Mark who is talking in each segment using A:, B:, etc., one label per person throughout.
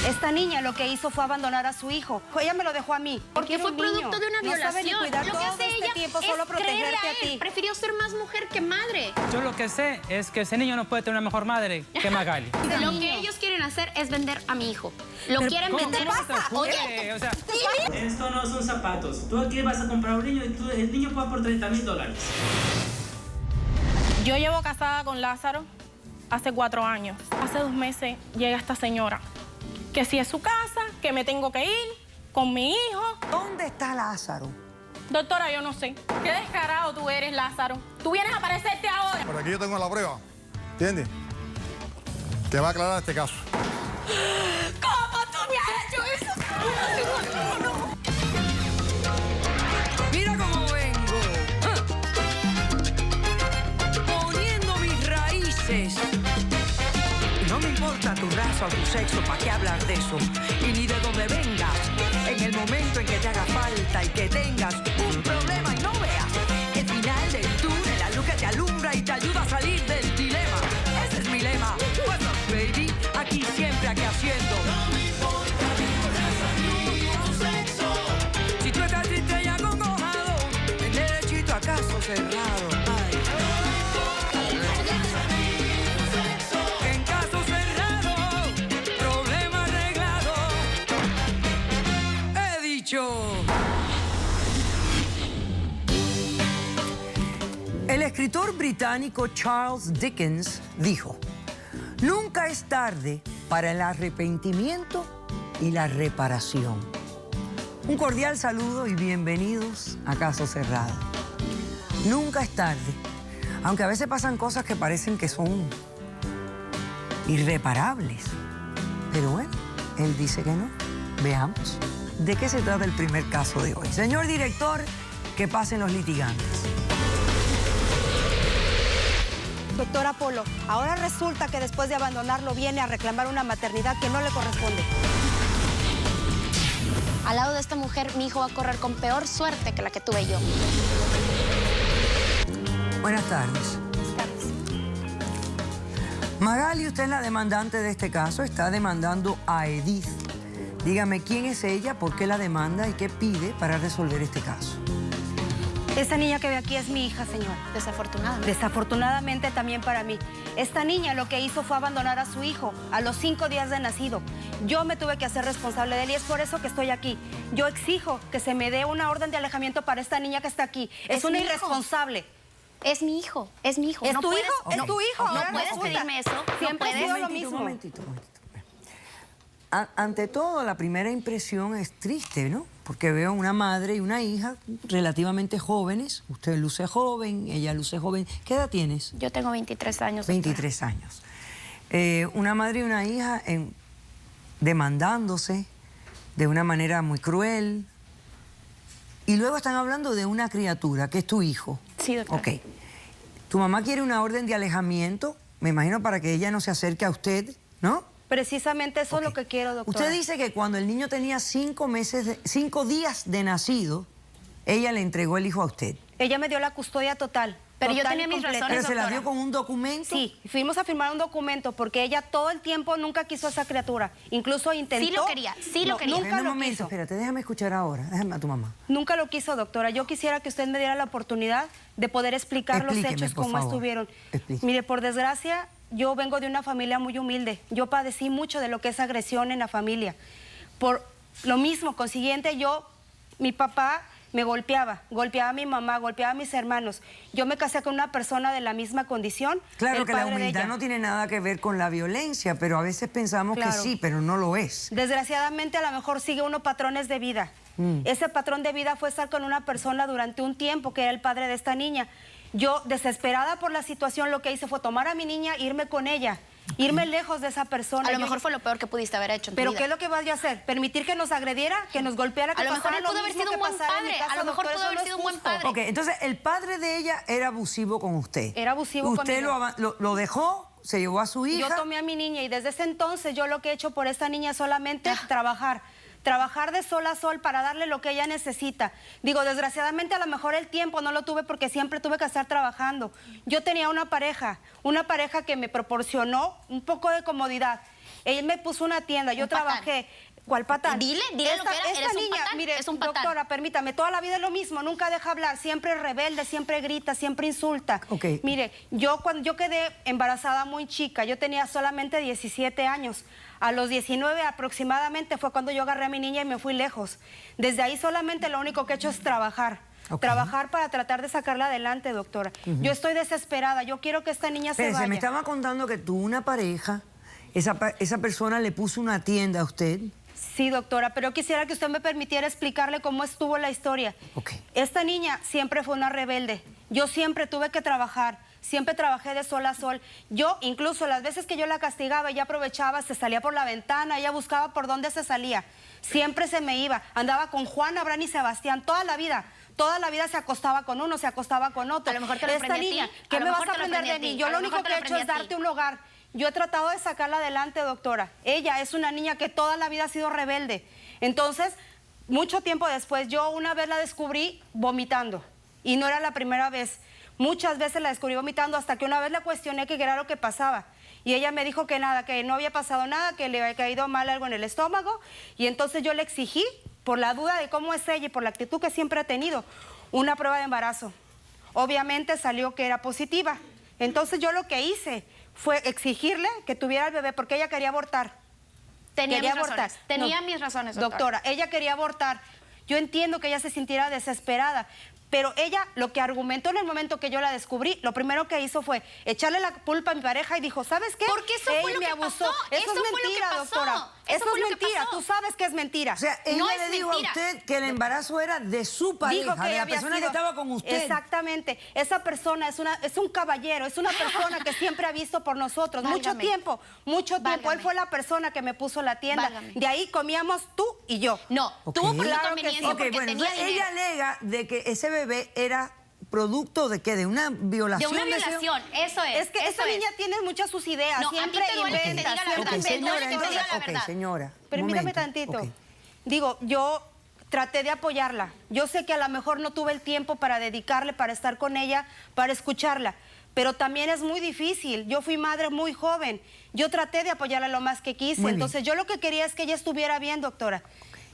A: Esta niña lo que hizo fue abandonar a su hijo. Ella me lo dejó a mí.
B: Porque fue producto de una violación.
A: No sabe ni cuidar
B: lo que
A: todo
B: hace
A: este
B: ella
A: tiempo,
B: es
A: solo protegerte
B: creerle
A: a ti.
B: Prefirió ser más mujer que madre.
C: Yo lo que sé es que ese niño no puede tener una mejor madre que Magali.
B: Lo que ellos quieren hacer es vender a mi hijo. Lo quieren vender.
C: ¿Cómo se te ocurre?
B: Oye,
C: O sea,
D: Esto no son zapatos. Tú aquí vas a comprar un niño y el niño paga por $30,000.
E: Yo llevo casada con Lázaro hace 4 años. Hace 2 meses llega esta señora, que si es su casa, que me tengo que ir con mi hijo.
F: ¿Dónde está Lázaro?
E: Doctora, yo no sé. Qué descarado tú eres, Lázaro. Tú vienes a aparecerte ahora.
G: Por aquí yo tengo la prueba, ¿entiendes? Que va a aclarar este caso.
E: ¿Cómo tú me has hecho eso? No.
F: Mira cómo vengo. Poniendo mis raíces. No me importa tu raza o tu sexo, ¿para qué hablar de eso? Y ni de dónde vengas. En el momento en que te haga falta y que tengas un problema y no veas el final del túnel, la luz que te alumbra y te ayuda a salir del dilema. Ese es mi lema. What's up, baby? Aquí siempre, aquí haciendo. No me importa tu raza ni tu sexo. Si tú estás triste y acongojado, el derechito a caso cerrado. Ay. En caso cerrado, problema arreglado. He dicho. El escritor británico Charles Dickens dijo: nunca es tarde para el arrepentimiento y la reparación. Un cordial saludo y bienvenidos a Caso Cerrado. Nunca es tarde, aunque a veces pasan cosas que parecen que son irreparables. Pero bueno, él dice que no. Veamos de qué se trata el primer caso de hoy. Señor director, que pasen los litigantes.
A: Doctora Polo, ahora resulta que después de abandonarlo viene a reclamar una maternidad que no le corresponde.
B: Al lado de esta mujer, mi hijo va a correr con peor suerte que la que tuve yo.
F: Buenas tardes. Magali, usted es la demandante de este caso, está demandando a Edith. Dígame quién es ella, por qué la demanda y qué pide para resolver este caso.
A: Esta niña que ve aquí es mi hija, señor.
B: Desafortunadamente.
A: Desafortunadamente también para mí. Esta niña lo que hizo fue abandonar a su hijo a los 5 días de nacido. Yo me tuve que hacer responsable de él y es por eso que estoy aquí. Yo exijo que se me dé una orden de alejamiento para esta niña que está aquí. Es una irresponsable.
B: Es mi hijo, es mi hijo.
A: ¿Es tu hijo? ¿Es tu hijo?
B: No
A: Ahora
B: puedes
A: resulta.
B: pedirme eso.
A: Siempre
B: no
A: ha sido
B: puedes.
A: lo mismo.
F: Un momentito. Ante todo, la primera impresión es triste, ¿no? Porque veo una madre y una hija relativamente jóvenes. Usted luce joven, ella luce joven. ¿Qué edad tienes?
B: Yo tengo 23 años.
F: 23 años. Una madre y una hija demandándose de una manera muy cruel. Y luego están hablando de una criatura, que es tu hijo.
B: Sí, doctora.
F: Ok. Tu mamá quiere una orden de alejamiento, me imagino, para que ella no se acerque a usted, ¿no?
A: Precisamente eso es lo que quiero, doctora.
F: Usted dice que cuando el niño tenía 5 días de nacido, ella le entregó el hijo a usted.
A: Ella me dio la custodia total.
B: Pero yo
A: total
B: tenía
A: y
B: mis
A: completa.
B: razones,
F: ¿Pero se la
B: doctora.
F: dio con un documento?
A: Sí, fuimos a firmar un documento porque ella todo el tiempo nunca quiso a esa criatura. Incluso intentó...
B: Sí lo quería, sí lo quería.
A: Nunca
F: Un
A: lo
F: momento,
A: quiso.
F: espérate, déjame escuchar ahora. Déjame a tu mamá.
A: Nunca lo quiso, doctora. Yo quisiera que usted me diera la oportunidad de poder explicar
F: Explíqueme,
A: los hechos
F: por
A: como
F: favor.
A: estuvieron.
F: Explíqueme.
A: Mire, por desgracia, yo vengo de una familia muy humilde. Yo padecí mucho de lo que es agresión en la familia. Por lo mismo, consiguiente, mi papá me golpeaba a mi mamá, golpeaba a mis hermanos. Yo me casé con una persona de la misma condición.
F: Claro
A: el
F: que la
A: padre de
F: humildad
A: ella.
F: no tiene nada que ver con la violencia, pero a veces pensamos
A: Claro.
F: que sí, pero no lo es.
A: Desgraciadamente, a lo mejor sigue uno patrones de vida. Ese patrón de vida fue estar con una persona durante un tiempo, que era el padre de esta niña. Yo, desesperada por la situación, lo que hice fue tomar a mi niña, irme con ella, irme lejos de esa persona.
B: A lo
A: Yo-
B: mejor fue lo peor que pudiste haber hecho en tu
A: ¿Pero
B: vida.
A: qué es lo que vas yo a hacer? ¿Permitir que nos agrediera, que nos golpeara, que
B: A lo mejor
A: pasara
B: él pudo haber
A: mismo
B: sido
A: que
B: un buen
A: pasara en mi
B: padre,
A: casa,
B: a lo mejor
A: doctor?
B: pudo
A: Eso
B: haber
A: no
B: sido
A: es
B: un buen
A: justo.
B: padre.
F: Ok, entonces el padre de ella era abusivo con usted.
A: Era abusivo
F: Usted
A: conmigo.
F: lo dejó, se llevó a su hija.
A: Yo tomé a mi niña y desde ese entonces yo lo que he hecho por esta niña es solamente trabajar de sol a sol para darle lo que ella necesita. Digo, desgraciadamente a lo mejor el tiempo no lo tuve porque siempre tuve que estar trabajando. Yo tenía una pareja que me proporcionó un poco de comodidad. Él me puso una tienda, yo trabajé. ¿Cuál patán?
B: Dile lo que era, eres un patán,
A: mire,
B: es un patán.
A: doctora, permítame, toda la vida es lo mismo, nunca deja hablar, siempre es rebelde, siempre grita, siempre insulta.
F: Ok.
A: Mire, yo cuando yo quedé embarazada muy chica, yo tenía solamente 17 años. A los 19 aproximadamente fue cuando yo agarré a mi niña y me fui lejos. Desde ahí solamente lo único que he hecho es trabajar.
F: Ok.
A: Trabajar para tratar de sacarla adelante, doctora. Yo estoy desesperada, yo quiero que esta niña se vaya.
F: Me estaba contando que tuvo una pareja, esa persona le puso una tienda a usted.
A: Sí, doctora, pero quisiera que usted me permitiera explicarle cómo estuvo la historia.
F: Ok.
A: Esta niña siempre fue una rebelde. Yo siempre tuve que trabajar, siempre trabajé de sol a sol. Yo, incluso las veces que yo la castigaba, ella aprovechaba, se salía por la ventana, ella buscaba por dónde se salía. Siempre se me iba. Andaba con Juan, Abraham y Sebastián toda la vida. Toda la vida se acostaba con uno, se acostaba con otro.
B: A lo mejor te lo
A: Esta
B: aprendí a
A: niña,
B: ti.
A: ¿qué
B: A lo
A: me vas
B: mejor
A: a
B: te lo
A: aprender de
B: aprendí a
A: mí?
B: ti.
A: Yo
B: A
A: lo
B: lo
A: único
B: mejor te
A: que he
B: lo
A: hecho es
B: aprendí a ti.
A: darte un hogar. Yo he tratado de sacarla adelante, doctora. Ella es una niña que toda la vida ha sido rebelde. Entonces, mucho tiempo después, yo una vez la descubrí vomitando. Y no era la primera vez. Muchas veces la descubrí vomitando hasta que una vez le cuestioné qué era lo que pasaba. Y ella me dijo que nada, que no había pasado nada, que le había caído mal algo en el estómago. Y entonces yo le exigí, por la duda de cómo es ella y por la actitud que siempre ha tenido, una prueba de embarazo. Obviamente salió que era positiva. Entonces yo lo que hice fue exigirle que tuviera el bebé porque ella quería abortar.
B: Tenía
A: Quería
B: mis razones.
A: abortar.
B: Tenía
A: No,
B: mis razones,
A: doctora, ella quería abortar. Yo entiendo que ella se sintiera desesperada, pero ella lo que argumentó en el momento que yo la descubrí, lo primero que hizo fue echarle la culpa a mi pareja y dijo, ¿sabes qué?
B: Porque eso fue
A: Él
B: lo
A: me
B: que
A: abusó.
B: pasó.
A: Eso
B: Eso
A: es
B: fue lo que
A: mentira,
B: pasó.
A: doctora.
B: Eso
A: Eso
B: fue
A: es
B: lo que
A: mentira.
B: pasó.
A: Tú sabes que es mentira.
F: O sea, ella
B: No
F: le
B: es
F: dijo
B: mentira.
F: a usted que el embarazo era de su pareja,
A: Dijo que
F: de
A: ella
F: la
A: había
F: persona que
A: sido-
F: estaba con usted.
A: Exactamente. Esa persona es un caballero, es una persona que siempre ha visto por nosotros. Mucho
B: Válgame.
A: tiempo, mucho tiempo.
B: Válgame.
A: Él fue la persona que me puso la tienda.
B: Válgame.
A: De ahí comíamos tú y yo.
B: No,
F: Ok.
B: tuvo por la
A: Claro que
B: conveniencia
A: sí.
F: Ok,
B: porque
F: bueno,
B: tenía
F: entonces
B: dinero.
F: ella alega de que ese bebé era producto de qué, de una
B: De
F: violación.
B: una
F: ese-
B: violación, eso es.
A: Es que
B: eso
A: esa
B: es.
A: niña tiene muchas sus ideas.
B: No, a ti
A: siempre
B: te duele que te
A: inventa,
B: diga la
A: siempre
B: verdad.
F: Ok,
B: Te duele
F: señora,
B: que te
F: entonces,
B: diga la
F: ok,
B: verdad.
F: señora.
A: Permítame
F: momento,
A: tantito.
F: ok.
A: Digo, yo traté de apoyarla. Yo sé que a lo mejor no tuve el tiempo para dedicarle, para estar con ella, para escucharla. Pero también es muy difícil. Yo fui madre muy joven. Yo traté de apoyarla lo más que quise.
F: Muy bien.
A: Entonces, yo lo que quería es que ella estuviera bien, doctora.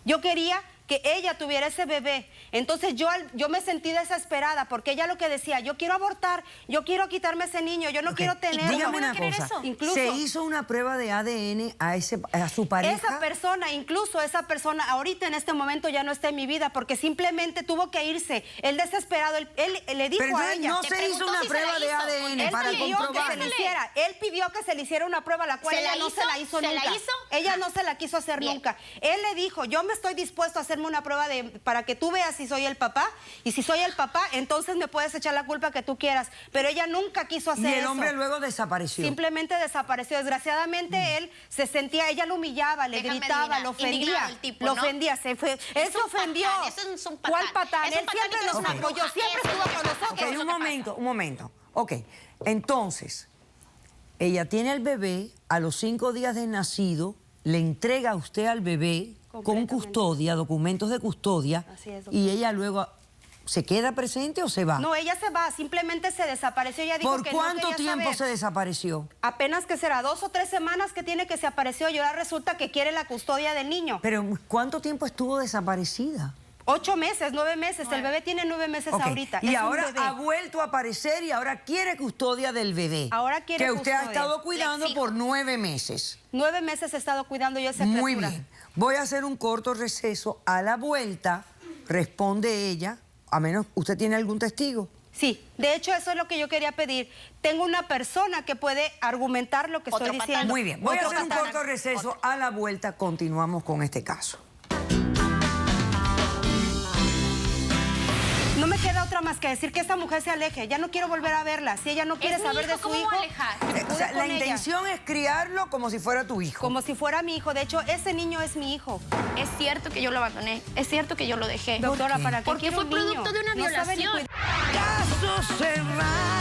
A: Yo quería que ella tuviera ese bebé. Entonces yo me sentí desesperada porque ella lo que decía, yo quiero abortar, yo quiero quitarme ese niño, yo no
F: Ok,
A: quiero tenerlo.
F: dígame
B: ¿Cómo
F: una
B: no querer
F: cosa.
B: eso?
A: Incluso-
F: ¿Se hizo una prueba de ADN a su pareja?
A: Esa persona, incluso esa persona, ahorita en este momento ya no está en mi vida porque simplemente tuvo que irse. Él desesperado, él le dijo
F: Pero
A: a
F: entonces
A: ella.
F: no
B: Te
F: se hizo
B: preguntó
F: una
B: si se
F: prueba
B: la
F: de
B: hizo.
F: ADN
A: Él
F: para
A: pidió que se
F: comprobar.
A: le hiciera. Él pidió que se le hiciera una prueba, la cual
B: ¿Se
A: ella
B: la
A: no
B: hizo?
A: se la hizo
B: ¿Se la
A: nunca.
B: hizo?
A: Ella no se la quiso hacer
B: Bien.
A: nunca. Él le dijo, yo me estoy dispuesto a hacerme una prueba para que tú veas si soy el papá. Y si soy el papá, entonces me puedes echar la culpa que tú quieras. Pero ella nunca quiso hacer
F: Y el
A: eso.
F: hombre luego desapareció.
A: Simplemente desapareció. Desgraciadamente él se sentía, ella lo humillaba, le
B: Déjame
A: gritaba,
B: adivinar,
A: lo ofendía.
B: indignado el tipo,
A: lo
B: ¿no?
A: ofendía, él se
B: un
A: ofendió.
B: patán, eso es un patán.
A: ¿Cuál patán?
B: Es un
A: Él
B: patán
A: siempre
B: y tú
A: nos
B: eres una
A: apoyó,
B: bruja.
A: siempre
B: Eso
A: estuvo
B: es lo
A: con
B: que pasa.
A: nosotros.
F: Ok,
B: Eso
F: un
B: que
F: momento, un momento. Ok, entonces, ella tiene el bebé, a los 5 días de nacido, le entrega a usted al bebé con
A: Completamente.
F: custodia, documentos de custodia,
A: Así es, doctor.
F: y ella luego, ¿se queda presente o se va?
A: No, ella se va, simplemente se desapareció. Ella dijo
F: ¿Por
A: que
F: cuánto
A: no quería
F: tiempo
A: saber.
F: se desapareció?
A: Apenas que será 2 o 3 semanas que tiene que se apareció y ahora resulta que quiere la custodia del niño.
F: Pero ¿cuánto tiempo estuvo desaparecida?
A: 8 meses, 9 meses. El bebé tiene 9 meses
F: Ok,
A: ahorita.
F: y
A: Es un
F: ahora
A: bebé.
F: ha vuelto a aparecer y ahora quiere custodia del bebé.
A: Ahora quiere
F: que usted ha
A: custodia.
F: estado cuidando
B: Le exijo.
F: por 9 meses.
A: 9 meses he estado cuidando yo a esa
F: Muy
A: criatura.
F: bien. Voy a hacer un corto receso. A la vuelta responde ella, a menos usted tiene algún testigo.
A: Sí, de hecho eso es lo que yo quería pedir. Tengo una persona que puede argumentar lo que
B: Otro
A: estoy
B: patán.
A: diciendo.
F: Muy bien. Voy a
A: Otro
F: hacer un
A: patán.
F: corto receso. A la vuelta continuamos con este caso.
A: No me queda otra más que decir que esta mujer se aleje. Ya no quiero volver a verla. Si ella no quiere
B: Es mi
A: saber de
B: hijo,
A: su
B: ¿cómo
A: hijo,
B: voy a alejar?
A: yo
F: O
A: pude
F: sea, la
A: con ella.
F: intención es criarlo como si fuera tu hijo.
A: Como si fuera mi hijo. De hecho, ese niño es mi hijo.
B: Es cierto que yo lo abandoné, es cierto que yo lo dejé.
A: Doctora,
F: qué?
A: ¿para qué
B: Porque
A: quiero
B: fue
A: un niño?
B: producto de una
A: No sabe ni
B: violación.
F: Caso cerrado.